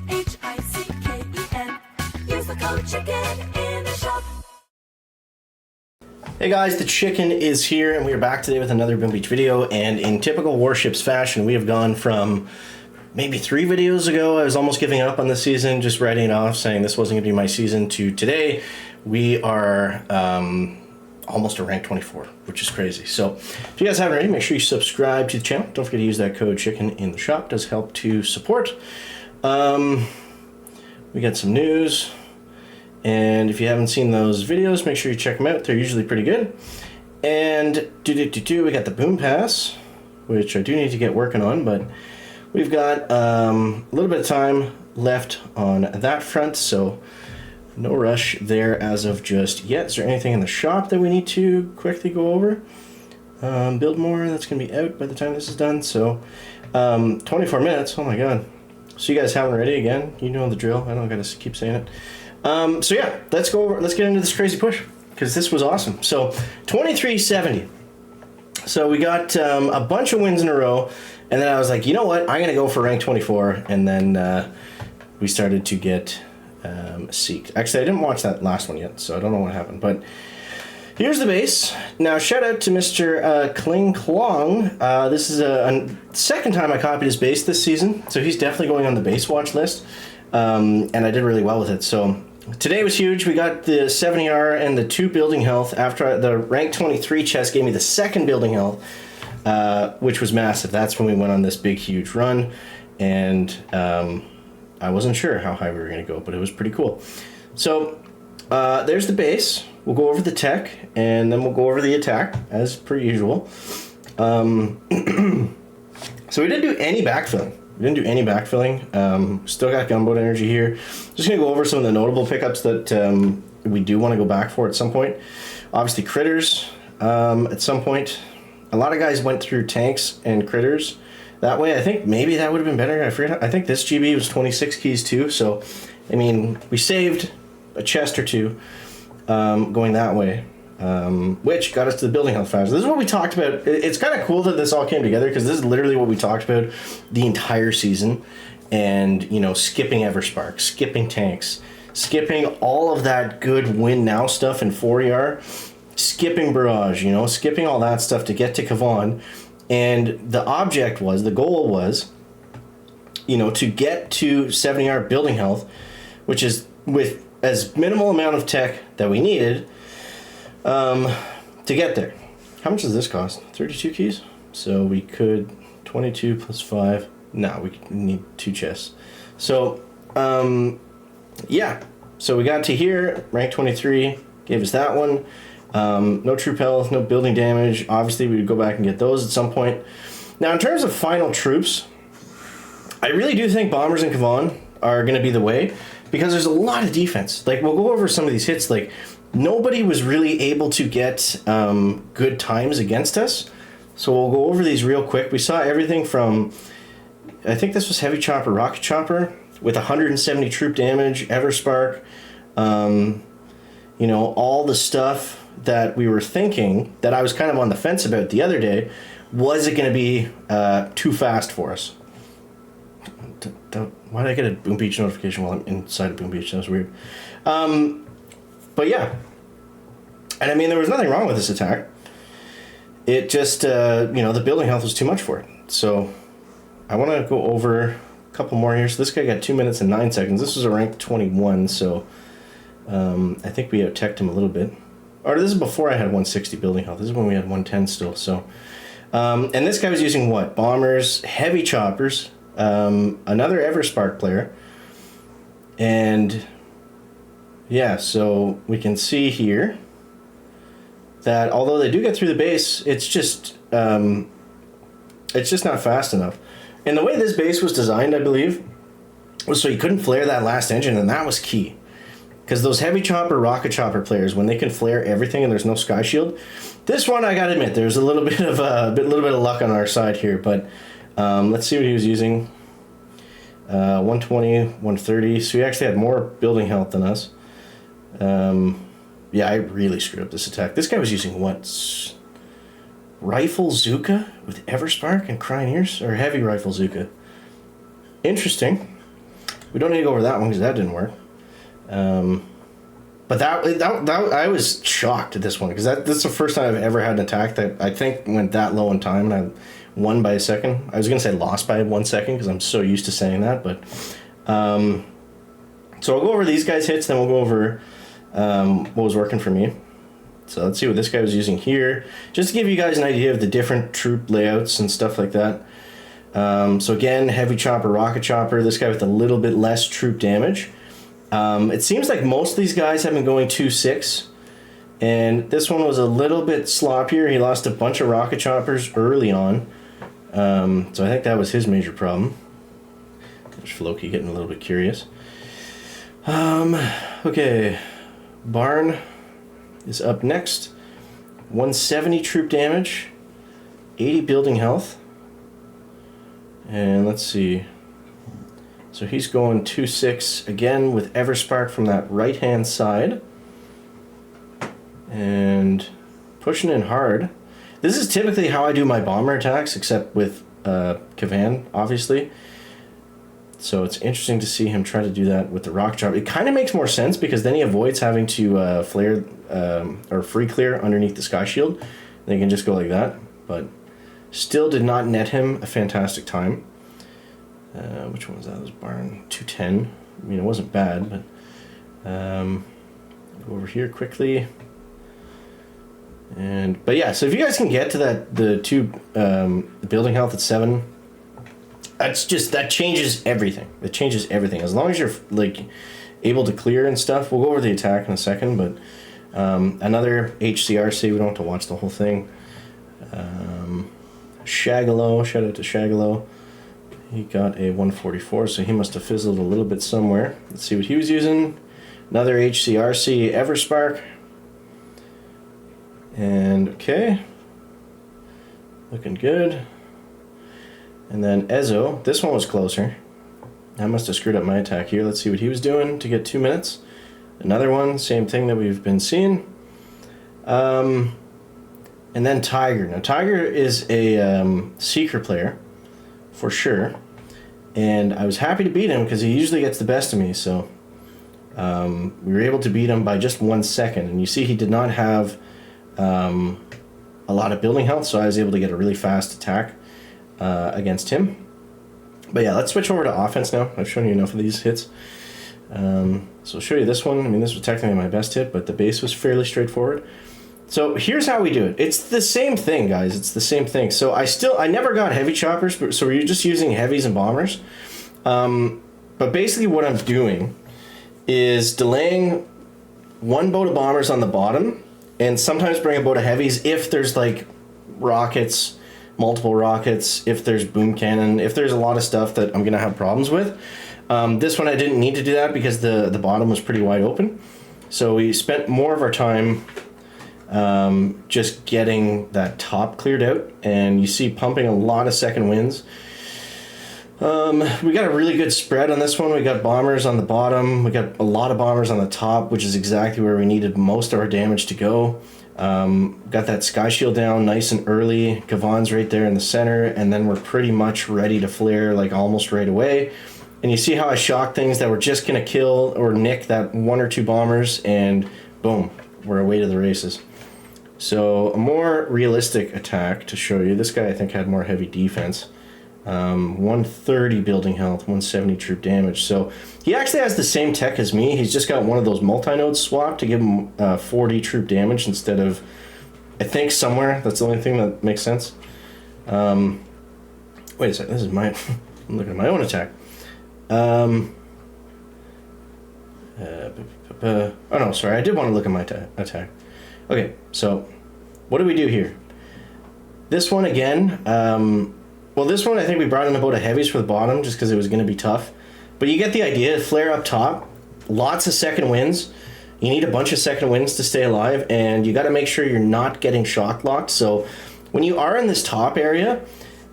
CHICKEN. Use the code CHICKEN in the shop. Hey guys, the chicken is here and we are back today with another Boom Beach video, and in typical Warships fashion we have gone from maybe 3 videos ago I was almost giving up on the season, just writing it off, saying this wasn't going to be my season, to today we are almost a rank 24, which is crazy. So if you guys haven't already, make sure you subscribe to the channel. Don't forget to use that code chicken in the shop. It does help to support. We got some news. And if you haven't seen those videos, make sure you check them out. They're usually pretty good. And we got the Boom Pass, which I do need to get working on, but we've got a little bit of time left on that front, so no rush there as of just yet. Is there anything in the shop that we need to quickly go over? Build more, that's going to be out by the time this is done, so 24 minutes, oh my god. So you guys haven't already, again, you know the drill, I don't got to keep saying it. So yeah, let's get into this crazy push, because this was awesome. So 2370. So we got a bunch of wins in a row, and then I was like, you know what, I'm gonna go for rank 24, and then we started to get seeked. Actually, I didn't watch that last one yet, so I don't know what happened, but here's the base. Now, shout out to Mr. Kling Klong. This is a second time I copied his base this season, so he's definitely going on the base watch list, and I did really well with it. So today was huge. We got the 70R and the 2 building health after the rank 23 chest gave me the 2nd building health, which was massive. That's when we went on this big, huge run, and I wasn't sure how high we were going to go, but it was pretty cool. So there's the base. We'll go over the tech, and then we'll go over the attack, as per usual. So we didn't do any backfilling. Still got gunboat energy here. Just going to go over some of the notable pickups that we do want to go back for at some point. Obviously critters at some point. A lot of guys went through tanks and critters that way. I think maybe that would have been better. I forget. I think this GB was 26 keys too. So, I mean, we saved a chest or two going that way. Which got us to the building health faster. This is what we talked about. It's kind of cool that this all came together, because this is literally what we talked about the entire season. And, you know, skipping Everspark, skipping tanks, skipping all of that good win now stuff in 4ER, skipping Barrage, you know, skipping all that stuff to get to Kavan. And the goal was, you know, to get to 70R building health, which is with as minimal amount of tech that we needed to get there. How much does this cost? 32 keys? So we could 22 plus 5. No, we need 2 chests. So yeah. So we got to here, rank 23, gave us that one. No troop health, no building damage. Obviously we would go back and get those at some point. Now in terms of final troops, I really do think bombers and Kavan are going to be the way, because there's a lot of defense. Like, we'll go over some of these hits. Like, nobody was really able to get good times against us. So we'll go over these real quick. We saw everything from, I think this was Heavy Chopper, Rocket Chopper, with 170 troop damage, Everspark. You know, all the stuff that we were thinking, that I was kind of on the fence about the other day. Was it going to be too fast for us? Why did I get a Boom Beach notification while I'm inside of Boom Beach? That was weird. But yeah. And I mean, there was nothing wrong with this attack. It just, you know, the building health was too much for it. So I want to go over a couple more here. So this guy got 2 minutes and 9 seconds. This was a rank 21, so I think we out-teched him a little bit. Or this is before I had 160 building health. This is when we had 110 still. So, and this guy was using what? Bombers, heavy choppers, another Everspark player, and yeah, so we can see here that although they do get through the base, it's just not fast enough. And the way this base was designed, I believe, was so you couldn't flare that last engine, and that was key. Because those heavy chopper, rocket chopper players, when they can flare everything and there's no sky shield, this one I gotta admit there's a little bit of luck on our side here. But let's see what he was using. 120, 130. So he actually had more building health than us. Yeah, I really screwed up this attack. This guy was using what? Rifle Zuka with Everspark and Crying Ears? Or Heavy Rifle Zuka. Interesting. We don't need to go over that one because that didn't work. But that I was shocked at this one because that's the first time I've ever had an attack that I think went that low in time, and I won by a second. I was gonna say lost by 1 second because I'm so used to saying that, but so I'll go over these guys' hits, then we'll go over what was working for me. So let's see what this guy was using here, just to give you guys an idea of the different troop layouts and stuff like that. So again, heavy chopper, rocket chopper. This guy with a little bit less troop damage. It seems like most of these guys have been going 2-6, and this one was a little bit sloppier. He lost a bunch of rocket choppers early on, so I think that was his major problem. There's Floki getting a little bit curious. Okay, Barn is up next. 170 troop damage, 80 building health, and let's see. So he's going 2-6 again with Everspark from that right-hand side. And pushing in hard. This is typically how I do my bomber attacks, except with Kavan, obviously. So it's interesting to see him try to do that with the rocket chopper. It kind of makes more sense because then he avoids having to flare or free clear underneath the sky shield. Then he can just go like that. But still did not net him a fantastic time. Which one was that? It was Barn 210. I mean, it wasn't bad, but go over here quickly. But yeah, so if you guys can get to the building health at 7, that changes everything. It changes everything. As long as you're like able to clear and stuff. We'll go over the attack in a second, but another HCRC. We don't have to watch the whole thing. Shagalo, shout out to Shagalo. He got a 144, so he must have fizzled a little bit somewhere. Let's see what he was using. Another HCRC Everspark. And okay. Looking good. And then Ezo. This one was closer. I must have screwed up my attack here. Let's see what he was doing to get 2 minutes. Another one, same thing that we've been seeing. And then Tiger. Now Tiger is a Seeker player. For sure, and I was happy to beat him because he usually gets the best of me, so we were able to beat him by just 1 second, and you see he did not have a lot of building health, so I was able to get a really fast attack against him. But yeah, let's switch over to offense now. I've shown you enough of these hits, so I'll show you this one. I mean, this was technically my best hit, but the base was fairly straightforward. So here's how we do it. It's the same thing, guys. It's the same thing. So I never got heavy choppers, so we're just using heavies and bombers. But basically what I'm doing is delaying one boat of bombers on the bottom and sometimes bring a boat of heavies if there's like rockets, multiple rockets, if there's boom cannon, if there's a lot of stuff that I'm going to have problems with. This one I didn't need to do that because the bottom was pretty wide open. So we spent more of our time just getting that top cleared out, and you see pumping a lot of second winds. We got a really good spread on this one. We got bombers on the bottom, we got a lot of bombers on the top, which is exactly where we needed most of our damage to go. Got that sky shield down nice and early. Gavan's right there in the center, and then we're pretty much ready to flare like almost right away. And you see how I shocked things that were just gonna kill or nick that 1 or 2 bombers, and boom, we're away to the races. So a more realistic attack to show you. This guy I think had more heavy defense. 130 building health, 170 troop damage. So he actually has the same tech as me. He's just got one of those multi-nodes swapped to give him 40 troop damage instead of, I think, somewhere. That's the only thing that makes sense. Wait a second. This is my... I'm looking at my own attack. Oh no, sorry. I did want to look at my attack. Okay, so what do we do here? This one again, well, this one I think we brought in a boat of heavies for the bottom just because it was going to be tough. But you get the idea. Flare up top, lots of second winds. You need a bunch of second winds to stay alive, and you got to make sure you're not getting shock locked. So when you are in this top area,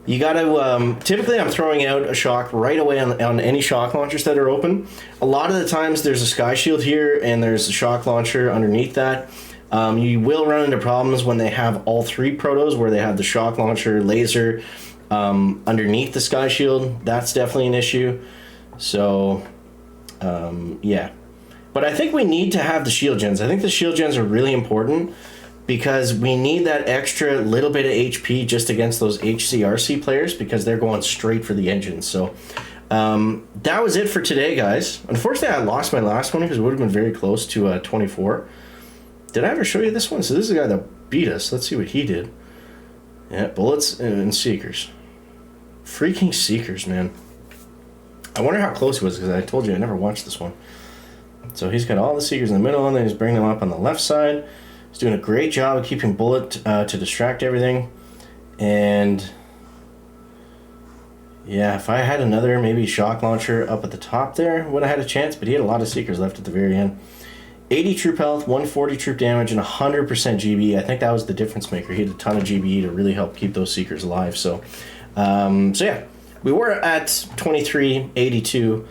you got to, typically I'm throwing out a shock right away on any shock launchers that are open. A lot of the times there's a sky shield here and there's a shock launcher underneath that. You will run into problems when they have all 3 protos, where they have the shock launcher, laser underneath the sky shield. That's definitely an issue. So Yeah. But I think we need to have the shield gens. I think the shield gens are really important because we need that extra little bit of HP just against those HCRC players because they're going straight for the engines. So that was it for today, guys. Unfortunately, I lost my last one because it would have been very close to 24. Did I ever show you this one? So this is the guy that beat us. Let's see what he did. Yeah, bullets and seekers. Freaking seekers, man. I wonder how close he was because I told you I never watched this one. So he's got all the seekers in the middle and then he's bringing them up on the left side. He's doing a great job of keeping bullet to distract everything. And yeah, if I had another maybe shock launcher up at the top there, would have had a chance, but he had a lot of seekers left at the very end. 80 troop health, 140 troop damage, and 100% GB. I think that was the difference maker. He had a ton of GB to really help keep those seekers alive. So yeah, we were at 2382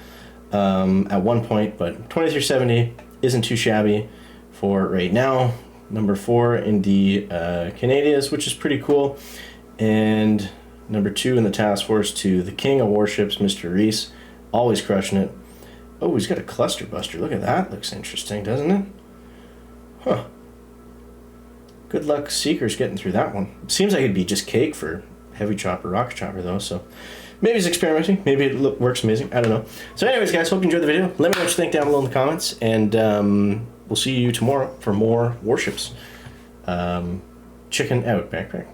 at one point, but 2370 isn't too shabby for right now. Number 4 in the Canadians, which is pretty cool. And number 2 in the task force to the king of warships, Mr. Reese. Always crushing it. Oh, he's got a cluster buster. Look at that. Looks interesting, doesn't it? Huh. Good luck Seekers getting through that one. Seems like it'd be just cake for heavy chopper, rocket chopper, though. So maybe he's experimenting. Maybe it works amazing. I don't know. So anyways, guys, hope you enjoyed the video. Let me know what you think down below in the comments. And we'll see you tomorrow for more warships. Chicken out, backpack.